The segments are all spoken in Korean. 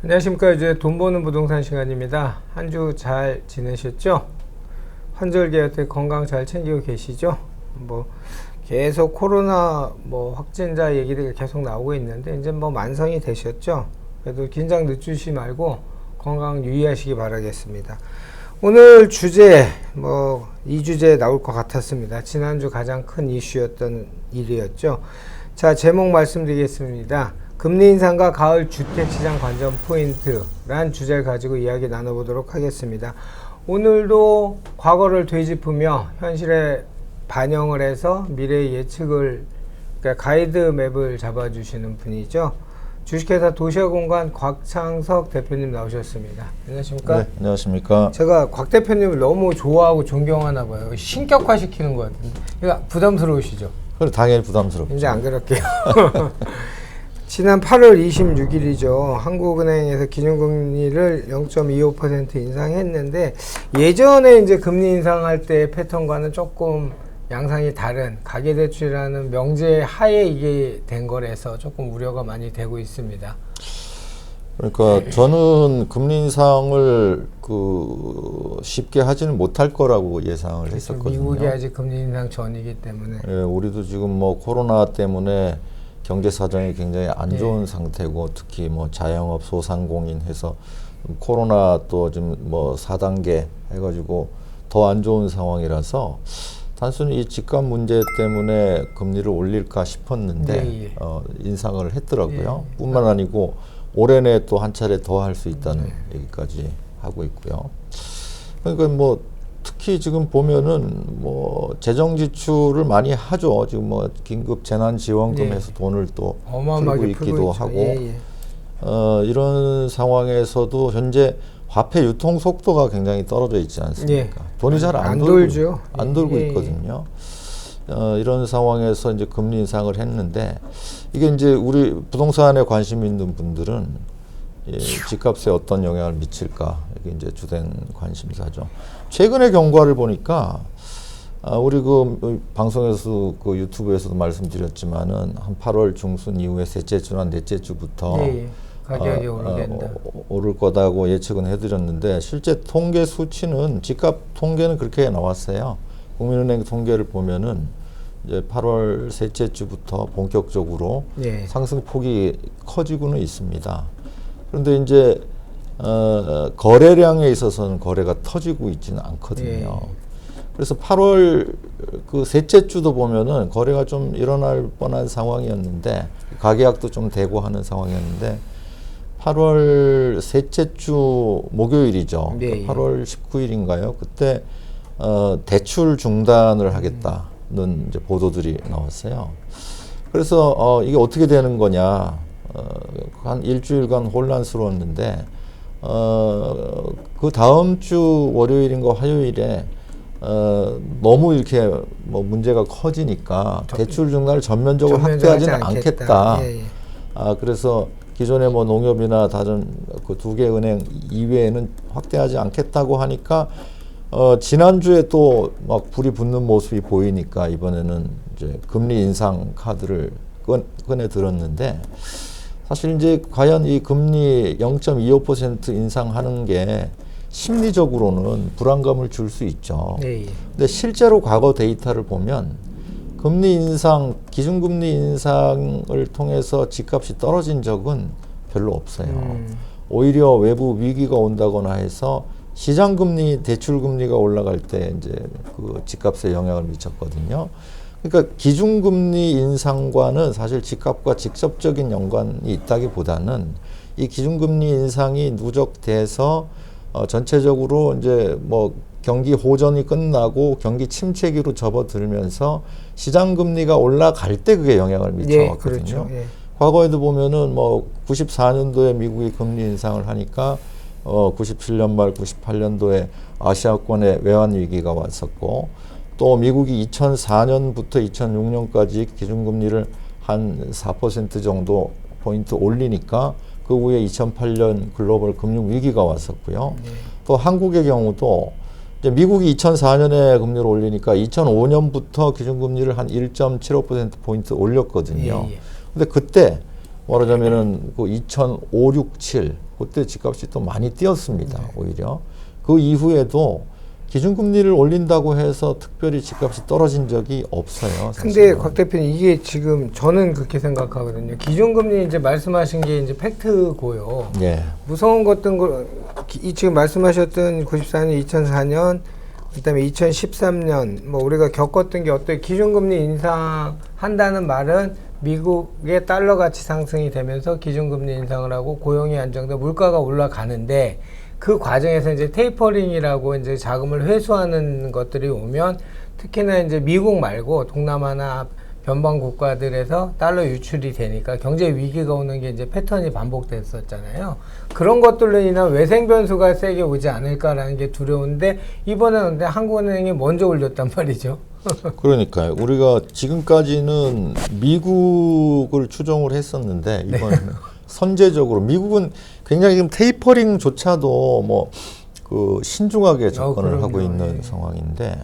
안녕하십니까. 이제 돈 버는 부동산 시간입니다. 한 주 잘 지내셨죠? 환절기한테 건강 잘 챙기고 계시죠? 계속 코로나 확진자 얘기들이 계속 나오고 있는데 이제 만성이 되셨죠? 그래도 긴장 늦추시 말고 건강 유의하시기 바라겠습니다. 오늘 주제 이 주제 나올 것 같았습니다. 지난주 가장 큰 이슈였던 일이었죠. 자, 제목 말씀드리겠습니다. 금리 인상과 가을 주택시장 관전 포인트란 주제를 가지고 이야기 나눠보도록 하겠습니다. 오늘도 과거를 되짚으며 현실에 반영을 해서 미래의 예측을, 그러니까 가이드맵을 잡아주시는 분이죠. 주식회사 도시화공간 곽창석 대표님 나오셨습니다. 안녕하십니까? 네, 안녕하십니까? 제가 곽 대표님을 너무 좋아하고 존경하나 봐요. 신격화시키는 것 같은데. 이거 부담스러우시죠? 그래, 당연히 부담스럽죠. 이제 안 그럴게요. 지난 8월 26일이죠. 한국은행에서 기준금리를 0.25% 인상했는데, 예전에 이제 금리 인상할 때 패턴과는 조금 양상이 다른 가계대출이라는 명제 하에 이게 된 거라서 조금 우려가 많이 되고 있습니다. 그러니까 저는 금리 인상을 쉽게 하지는 못할 거라고 예상을 했었거든요. 미국이 아직 금리 인상 전이기 때문에. 예, 우리도 지금 코로나 때문에 경제 사정이 굉장히 안 좋은 상태고, 특히 자영업, 소상공인 해서 코로나 또 좀 4단계 해가지고 더 안 좋은 상황이라서 단순히 이 집값 문제 때문에 금리를 올릴까 싶었는데 인상을 했더라고요. 뿐만 아니고 올해 내 또 한 차례 더 할 수 있다는 얘기까지 하고 있고요. 그러니까 특히 지금 보면은 재정 지출을 많이 하죠. 지금 긴급 재난지원금에서 돈을 또 풀고 있기도 하고 이런 상황에서도 현재 화폐 유통 속도가 굉장히 떨어져 있지 않습니까? 돈이 잘 안 돌죠. 안 돌고 있거든요. 이런 상황에서 이제 금리 인상을 했는데, 이게 이제 우리 부동산에 관심 있는 분들은 집값에 어떤 영향을 미칠까, 이게 이제 주된 관심사죠. 최근의 경과를 보니까 우리 방송에서 유튜브에서도 말씀드렸지만은 한 8월 중순 이후에 셋째 주나 넷째 주부터 가격이 오를 거다고 예측은 해드렸는데, 실제 통계 수치는 집값 통계는 그렇게 나왔어요. 국민은행 통계를 보면은 이제 8월 셋째 주부터 본격적으로 상승폭이 커지고는 있습니다. 그런데 이제 거래량에 있어서는 거래가 터지고 있지는 않거든요. 그래서 8월 셋째 주도 보면은 거래가 좀 일어날 뻔한 상황이었는데, 가계약도 좀 되고 하는 상황이었는데, 8월 셋째 주 목요일이죠. 8월 19일인가요? 그때 대출 중단을 하겠다는 이제 보도들이 나왔어요. 그래서 이게 어떻게 되는 거냐? 한 일주일간 혼란스러웠는데, 그 다음 주 월요일인가 화요일에 너무 이렇게 문제가 커지니까 대출 중단을 전면적으로 확대하지는 않겠다. 그래서 기존의 농협이나 다른 그 두 개 은행 이외에는 확대하지 않겠다고 하니까 지난주에 또 막 불이 붙는 모습이 보이니까 이번에는 이제 금리 인상 카드를 꺼내 들었는데, 사실 이제 과연 이 금리 0.25% 인상하는 게 심리적으로는 불안감을 줄 수 있죠. 근데 실제로 과거 데이터를 보면 금리 인상, 기준금리 인상을 통해서 집값이 떨어진 적은 별로 없어요. 오히려 외부 위기가 온다거나 해서 시장금리, 대출금리가 올라갈 때 이제 그 집값에 영향을 미쳤거든요. 그러니까 기준금리 인상과는 사실 집값과 직접적인 연관이 있다기보다는 이 기준금리 인상이 누적돼서 전체적으로 이제 경기 호전이 끝나고 경기 침체기로 접어들면서 시장 금리가 올라갈 때 그게 영향을 미쳐왔거든요. 과거에도 보면은 뭐 94년도에 미국이 금리 인상을 하니까 97년 말 98년도에 아시아권에 외환 위기가 왔었고, 또 미국이 2004년부터 2006년까지 기준금리를 한 4% 정도 포인트 올리니까 그 후에 2008년 글로벌 금융 위기가 왔었고요. 또 한국의 경우도 이제 미국이 2004년에 금리를 올리니까 2005년부터 기준금리를 한 1.75% 포인트 올렸거든요. 근데 그때 말하자면은 그 2005, 6, 7 그때 집값이 또 많이 뛰었습니다. 오히려 그 이후에도 기준금리를 올린다고 해서 특별히 집값이 떨어진 적이 없어요. 근데 곽 대표님, 이게 지금 저는 그렇게 생각하거든요. 기준금리 이제 말씀하신 게 이제 팩트고요. 예. 무서운 것들 지금 말씀하셨던 94년, 2004년, 그다음에 2013년 뭐 우리가 겪었던 게 어떤 기준금리 인상한다는 말은 미국의 달러 가치 상승이 되면서 기준금리 인상을 하고 고용이 안정돼 물가가 올라가는데, 그 과정에서 이제 테이퍼링이라고 이제 자금을 회수하는 것들이 오면, 특히나 이제 미국 말고 동남아나 변방 국가들에서 달러 유출이 되니까 경제 위기가 오는 게 이제 패턴이 반복됐었잖아요. 그런 것들로 인한 외생 변수가 세게 오지 않을까라는 게 두려운데, 이번에는 근데 한국은행이 먼저 올렸단 말이죠. 그러니까요. 우리가 지금까지는 미국을 추종을 했었는데, 이번에는 선제적으로 미국은 굉장히 지금 테이퍼링조차도 뭐 그 신중하게 접근을 하고 있는 상황인데,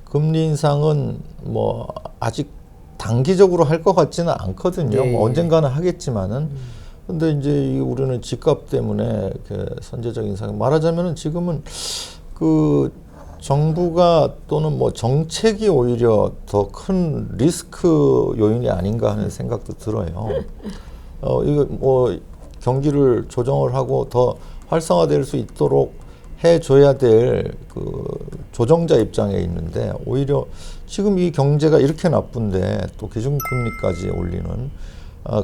금리 인상은 뭐 아직 단기적으로 할 것 같지는 않거든요. 뭐 언젠가는 하겠지만은. 근데 이제 우리는 집값 때문에 이렇게 선제적인 인상, 말하자면은 지금은 그 정부가 또는 뭐 정책이 오히려 더 큰 리스크 요인이 아닌가 하는 생각도 들어요. 이거 뭐 경기를 조정을 하고 더 활성화될 수 있도록 해줘야 될 그 조정자 입장에 있는데, 오히려 지금 이 경제가 이렇게 나쁜데 또 기준금리까지 올리는,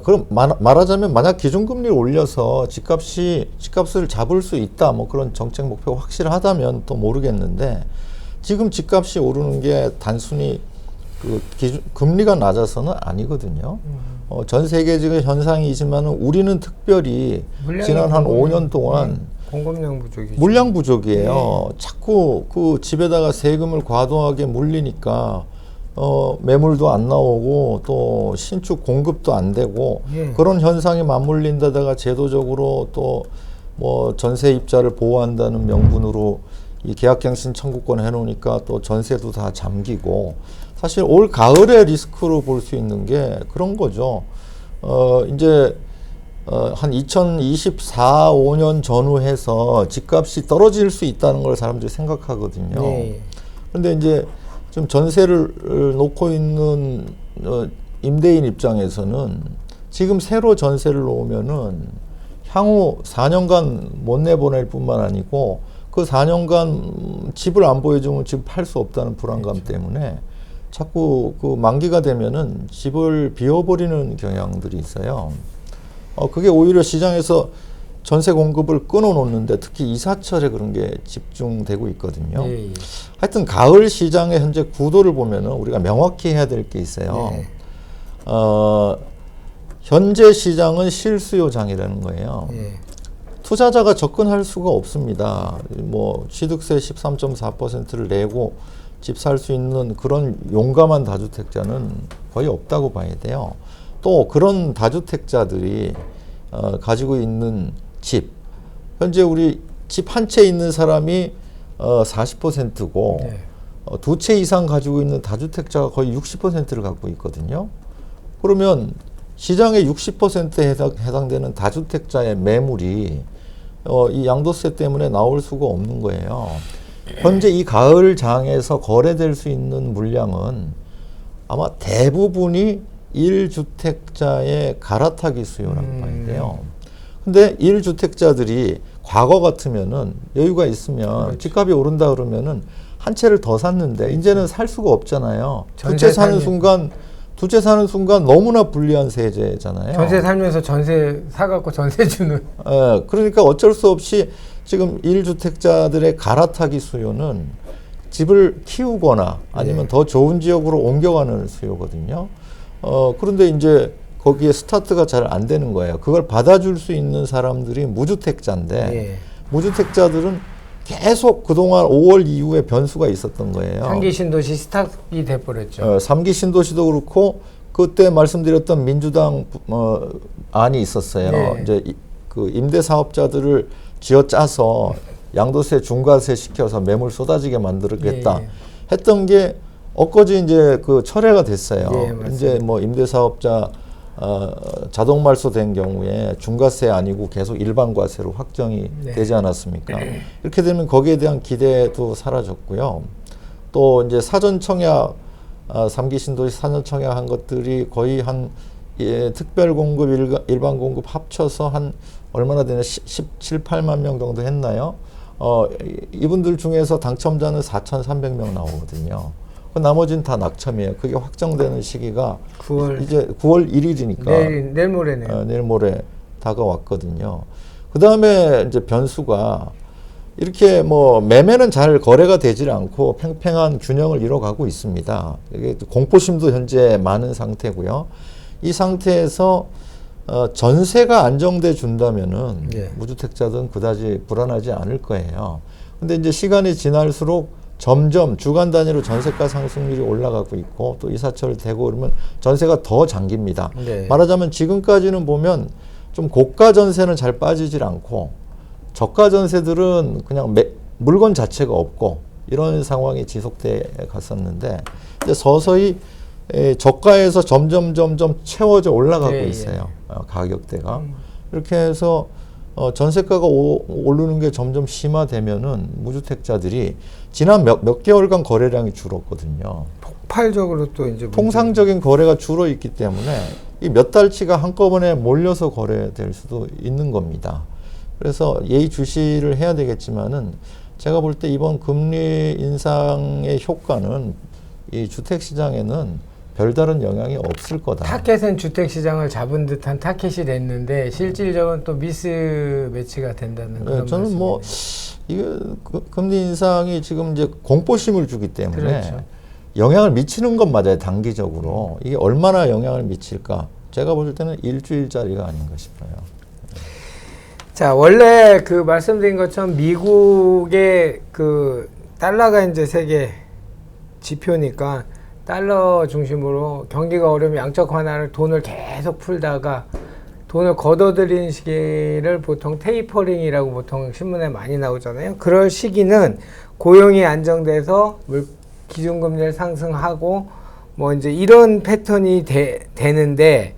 그럼 말하자면 만약 기준금리를 올려서 집값을 잡을 수 있다, 뭐 그런 정책 목표가 확실하다면 또 모르겠는데, 지금 집값이 오르는 게 단순히 그 금리가 낮아서는 아니거든요. 전 세계적인 현상이지만 우리는 특별히 지난 한 5년 동안 공급량 부족이죠. 물량 부족이에요. 자꾸 그 집에다가 세금을 과도하게 물리니까 매물도 안 나오고 또 신축 공급도 안 되고, 그런 현상에 맞물린다다가 제도적으로 또 뭐 전세입자를 보호한다는 명분으로 이 계약갱신 청구권 해놓으니까 또 전세도 다 잠기고, 사실 올 가을의 리스크로 볼 수 있는 게 그런 거죠. 이제 한 2024, 5년 전후해서 집값이 떨어질 수 있다는 걸 사람들이 생각하거든요. 그런데 이제 좀 전세를 놓고 있는 임대인 입장에서는 지금 새로 전세를 놓으면은 향후 4년간 못 내보낼 뿐만 아니고, 그 4년간 집을 안 보여주면 집 팔 수 없다는 불안감 때문에 자꾸 그 만기가 되면은 집을 비워버리는 경향들이 있어요. 그게 오히려 시장에서 전세 공급을 끊어놓는데, 특히 이사철에 그런 게 집중되고 있거든요. 하여튼 가을 시장의 현재 구도를 보면은 우리가 명확히 해야 될 게 있어요. 현재 시장은 실수요장이라는 거예요. 투자자가 접근할 수가 없습니다. 뭐 취득세 13.4%를 내고 집 살 수 있는 그런 용감한 다주택자는 거의 없다고 봐야 돼요. 또 그런 다주택자들이 가지고 있는 집, 현재 우리 집 한 채 있는 사람이 40%고 두 채 이상 가지고 있는 다주택자가 거의 60%를 갖고 있거든요. 그러면 시장의 60%에 해당되는 다주택자의 매물이 이 양도세 때문에 나올 수가 없는 거예요. 현재 이 가을 장에서 거래될 수 있는 물량은 아마 대부분이 1주택자의 갈아타기 수요라고 봐야 돼요. 근데 1주택자들이 과거 같으면은 여유가 있으면 집값이 오른다 그러면은 한 채를 더 샀는데 이제는 살 수가 없잖아요. 두 채 사는 순간 너무나 불리한 세제잖아요. 전세 살면서 전세 사갖고 전세 주는. 그러니까 어쩔 수 없이 지금 1주택자들의 갈아타기 수요는 집을 키우거나 아니면 더 좋은 지역으로 옮겨가는 수요거든요. 그런데 이제 거기에 스타트가 잘 안 되는 거예요. 그걸 받아줄 수 있는 사람들이 무주택자인데 예. 무주택자들은 계속 그동안 5월 이후에 변수가 있었던 거예요. 3기 신도시 스탑이 돼버렸죠. 3기 신도시도 그렇고 그때 말씀드렸던 민주당 안이 있었어요. 네. 이제 그 임대 사업자들을 쥐어짜서 양도세 중과세 시켜서 매물 쏟아지게 만들겠다 예. 했던 게 엊그제 이제 그 철회가 됐어요. 예, 맞습니다. 이제 뭐 임대 사업자 자동 말소된 경우에 중과세 아니고 계속 일반 과세로 확정이 네. 되지 않았습니까? 이렇게 되면 거기에 대한 기대도 사라졌고요. 또 이제 사전 청약 3기 신도시 사전 청약한 것들이 거의 한 특별 공급 일반 공급 합쳐서 한 얼마나 되냐 17, 8만 명 정도 했나요? 이분들 중에서 당첨자는 4,300명 나오거든요. 그 나머지는 다 낙첨이에요. 그게 확정되는 시기가 9월 이제 9월 1일이니까 내일 모레네요. 내일 모레 다가왔거든요. 그 다음에 이제 변수가 이렇게 뭐 매매는 잘 거래가 되질 않고 팽팽한 균형을 이뤄가고 있습니다. 이게 공포심도 현재 많은 상태고요. 이 상태에서 전세가 안정돼 준다면은 예. 무주택자들은 그다지 불안하지 않을 거예요. 근데 이제 시간이 지날수록 점점 주간 단위로 전세가 상승률이 올라가고 있고 또 이사철 되고 그러면 전세가 더 잠깁니다. 네. 말하자면 지금까지는 보면 좀 고가 전세는 잘 빠지질 않고 저가 전세들은 그냥 물건 자체가 없고 이런 상황이 지속돼 갔었는데 이제 서서히 저가에서 점점 채워져 올라가고 네, 있어요. 가격대가. 이렇게 해서 전세가가 오르는 게 점점 심화되면은 무주택자들이 지난 몇 개월간 거래량이 줄었거든요. 폭발적으로 또 이제 통상적인 거래가 줄어 있기 때문에 이 몇 달치가 한꺼번에 몰려서 거래될 수도 있는 겁니다. 그래서 예의주시를 해야 되겠지만은 제가 볼 때 이번 금리 인상의 효과는 이 주택 시장에는 별다른 영향이 없을 거다. 타켓은 주택 시장을 잡은 듯한 타켓이 됐는데 실질적으로 또 미스 매치가 된다는 그런 저는 말씀이네요. 뭐 이게 금리 인상이 지금 이제 공포심을 주기 때문에 그렇죠. 영향을 미치는 건 맞아요. 단기적으로 이게 얼마나 영향을 미칠까? 제가 볼 때는 일주일짜리가 아닌가 싶어요. 자, 원래 그 말씀드린 것처럼 미국의 그 달러가 이제 세계 지표니까 달러 중심으로 경기가 어려우면 양적 완화를 돈을 계속 풀다가 돈을 걷어들이는 시기를 보통 테이퍼링이라고 보통 신문에 많이 나오잖아요. 그럴 시기는 고용이 안정돼서 기준금리를 상승하고 뭐 이제 이런 패턴이 되는데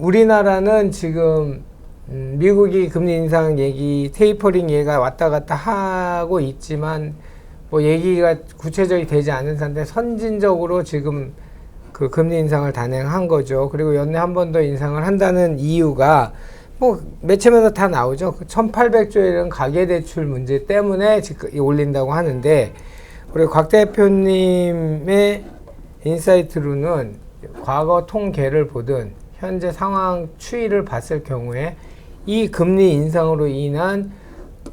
우리나라는 지금 미국이 금리 인상 얘기, 테이퍼링 얘기가 왔다 갔다 하고 있지만 뭐 얘기가 구체적이 되지 않은 상태 선진적으로 지금 그 금리 인상을 단행한 거죠. 그리고 연내 한 번 더 인상을 한다는 이유가 뭐 매체마다 다 나오죠. 1,800조에 이른 가계대출 문제 때문에 지금 올린다고 하는데 우리 곽 대표님의 인사이트로는 과거 통계를 보든 현재 상황 추이를 봤을 경우에 이 금리 인상으로 인한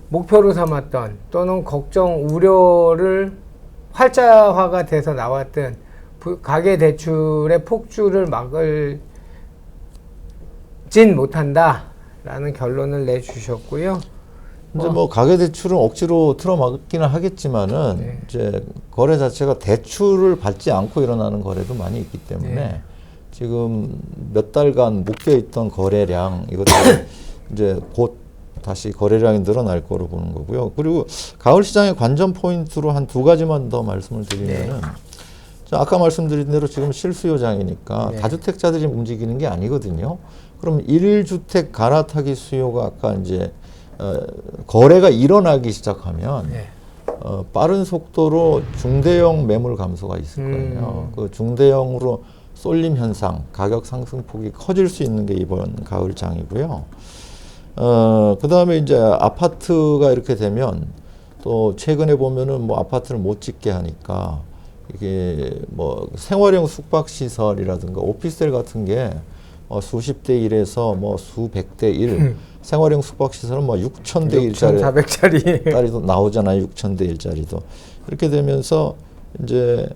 목표로 삼았던 또는 걱정, 우려를 활자화가 돼서 나왔던 가계대출의 폭주를 막을진 못한다라는 결론을 내주셨고요. 이제 뭐 가계대출은 억지로 틀어막기는 하겠지만은 네. 이제 거래 자체가 대출을 받지 않고 일어나는 거래도 많이 있기 때문에 네. 지금 몇 달간 묶여있던 거래량 이것들 이제 곧 다시 거래량이 늘어날 거로 보는 거고요. 그리고 가을 시장의 관전 포인트로 한 두 가지만 더 말씀을 드리면은 아까 말씀드린 대로 지금 실수요장이니까 네. 다주택자들이 움직이는 게 아니거든요. 그럼 1주택 갈아타기 수요가 아까 이제 거래가 일어나기 시작하면 네. 빠른 속도로 중대형 매물 감소가 있을 거예요. 그 중대형으로 쏠림 현상, 가격 상승폭이 커질 수 있는 게 이번 가을장이고요. 그 다음에 이제 아파트가 이렇게 되면 또 최근에 보면은 뭐 아파트를 못 짓게 하니까 이게 뭐 생활형 숙박시설이라든가 오피스텔 같은 게 수십 대 1에서 뭐 수백 대 1, 생활형 숙박시설은 뭐 6,000대 1짜리 6,400짜리 딸이도 나오잖아요. 6,000대 1짜리도. 이렇게 되면서 이제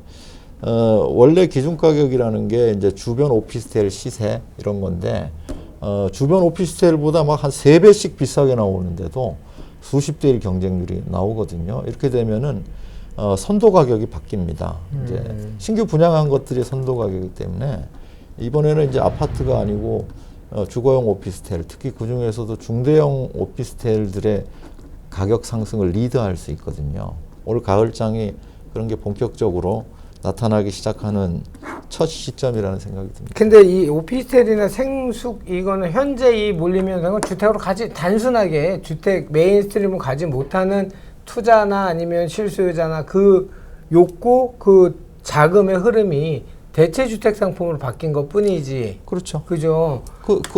원래 기준 가격이라는 게 이제 주변 오피스텔 시세 이런 건데, 주변 오피스텔보다 막 한 3배씩 비싸게 나오는데도 수십 대 1 경쟁률이 나오거든요. 이렇게 되면은 선도 가격이 바뀝니다. 이제 신규 분양한 것들이 선도 가격이기 때문에 이번에는 이제 아파트가 아니고 주거용 오피스텔, 특히 그 중에서도 중대형 오피스텔들의 가격 상승을 리드할 수 있거든요. 올 가을장이 그런 게 본격적으로 나타나기 시작하는 첫 시점이라는 생각이 듭니다. 근데 이 오피스텔이나 생숙 이거는 현재 이 몰림 현상은 주택으로 단순하게 주택 메인스트림을 가지 못하는 투자나 아니면 실수요자나 그 욕구, 그 자금의 흐름이 대체주택 상품으로 바뀐 것 뿐이지. 그렇죠. 그죠?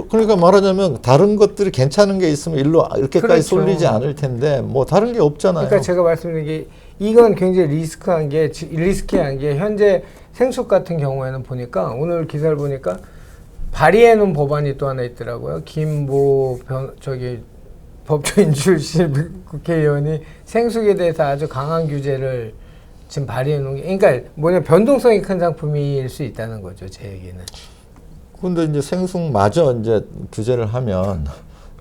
그러니까 말하자면 다른 것들이 괜찮은 게 있으면 일로 이렇게까지 그렇죠. 쏠리지 않을 텐데 뭐 다른 게 없잖아요. 그러니까 제가 말씀드린 게 이건 굉장히 리스키한 게 현재 생숙 같은 경우에는 보니까 오늘 기사를 보니까 발의해 놓은 법안이 또 하나 있더라고요. 김보 법조인 출신 국회의원이 생숙에 대해서 아주 강한 규제를 지금 발의해 놓은 게, 그러니까 뭐냐, 변동성이 큰 상품일 수 있다는 거죠, 제 얘기는. 근데 이제 생숙마저 이제 규제를 하면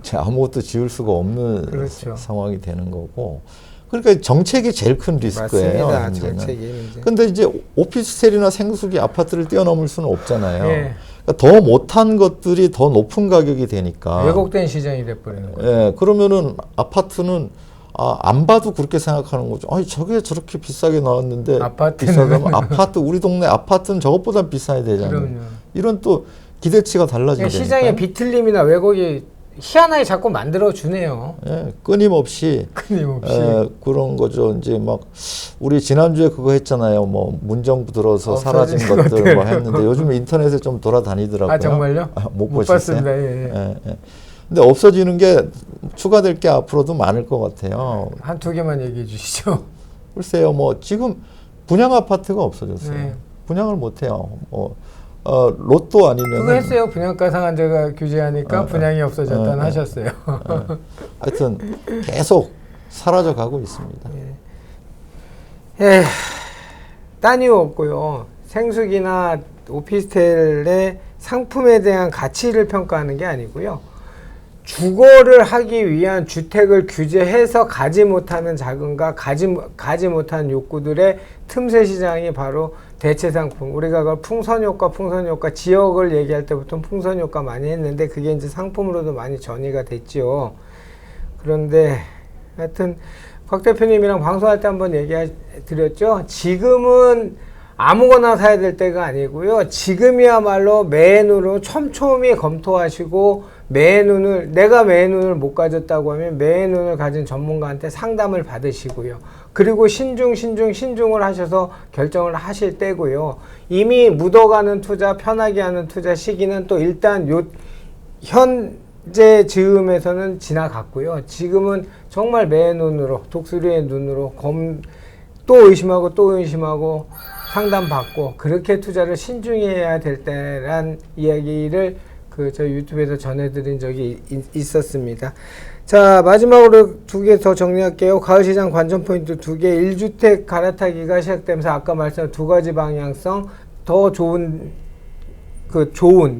이제 아무것도 지을 수가 없는 그렇죠. 상황이 되는 거고. 그러니까 정책이 제일 큰 리스크예요. 맞습니다. 현재는. 정책이 문제. 근데 이제 오피스텔이나 생숙이 아파트를 뛰어넘을 수는 없잖아요. 예. 그러니까 더 못한 것들이 더 높은 가격이 되니까. 왜곡된 시장이 돼버리는 거죠. 예, 그러면은 아파트는 안 봐도 그렇게 생각하는 거죠. 아니, 저게 저렇게 비싸게 나왔는데 비싸다면 아파트, 우리 동네 아파트는 저것보다 비싸야 되잖아요. 그럼요. 이런 또 기대치가 달라지니까. 그러니까 시장의 비틀림이나 왜곡이 희한하게 자꾸 만들어 주네요. 예, 끊임없이 그런 거죠. 이제 막 우리 지난주에 그거 했잖아요. 뭐 문정부 들어서 사라진 것들 뭐 했는데 요즘 인터넷에 좀 돌아다니더라고요. 아, 정말요? 못 봤습니다. 예. 예. 근데 없어지는 게 추가될 게 앞으로도 많을 것 같아요. 한 두 개만 얘기해 주시죠. 글쎄요, 뭐 지금 분양 아파트가 없어졌어요. 네. 분양을 못 해요. 로또 아니면 그거 했어요. 분양가 상한제가 규제하니까 분양이 없어졌다는 하셨어요. 하여튼 계속 사라져 가고 있습니다. 딴 이유 없고요. 생숙이나 오피스텔의 상품에 대한 가치를 평가하는 게 아니고요. 주거를 하기 위한 주택을 규제해서 가지 못하는 자금과 가지 못하는 욕구들의 틈새 시장이 바로 대체 상품. 우리가 그걸 풍선효과, 지역을 얘기할 때부터 풍선효과 많이 했는데 그게 이제 상품으로도 많이 전이가 됐죠. 그런데 하여튼 곽 대표님이랑 방송할 때 한번 얘기 드렸죠. 지금은 아무거나 사야 될 때가 아니고요. 지금이야말로 매의 눈으로 촘촘히 검토하시고 내가 매의 눈을 못 가졌다고 하면 매의 눈을 가진 전문가한테 상담을 받으시고요. 그리고 신중을 하셔서 결정을 하실 때고요. 이미 묻어가는 투자, 편하게 하는 투자 시기는 또 일단 현재 즈음에서는 지나갔고요. 지금은 정말 매의 눈으로, 독수리의 눈으로 또 의심하고 상담받고 그렇게 투자를 신중히 해야 될 때란 이야기를 저희 유튜브에서 전해드린 적이 있었습니다. 자, 마지막으로 두 개 더 정리할게요. 가을시장 관전 포인트 2개. 1주택 갈아타기가 시작되면서 아까 말씀드린 두 가지 방향성, 더 좋은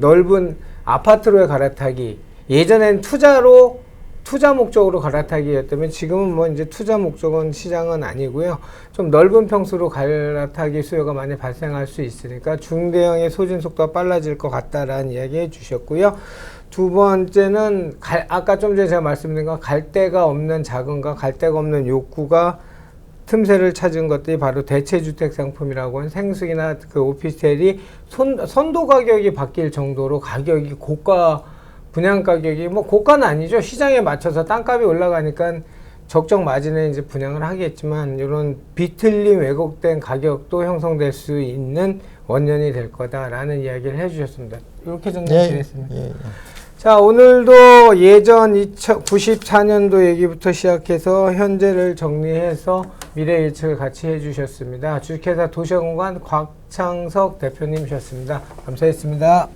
넓은 아파트로의 갈아타기. 예전엔 투자 목적으로 갈아타기였다면 지금은 뭐 이제 투자 목적은 시장은 아니고요. 좀 넓은 평수로 갈아타기 수요가 많이 발생할 수 있으니까 중대형의 소진 속도가 빨라질 것 같다라는 이야기 해주셨고요. 두 번째는 아까 좀 전에 제가 말씀드린 건 갈 데가 없는 자금과 갈 데가 없는 욕구가 틈새를 찾은 것들이 바로 대체주택 상품이라고 하는 생숙이나 그 오피스텔이 선도 가격이 바뀔 정도로 가격이 분양 가격이 뭐 고가는 아니죠. 시장에 맞춰서 땅값이 올라가니까 적정 마진에 이제 분양을 하겠지만 이런 비틀림 왜곡된 가격도 형성될 수 있는 원년이 될 거다라는 이야기를 해주셨습니다. 이렇게 정리드리겠습니다. 자, 오늘도 예전 94년도 얘기부터 시작해서 현재를 정리해서 미래 예측을 같이 해주셨습니다. 주식회사 도시공간 곽창석 대표님이셨습니다. 감사했습니다.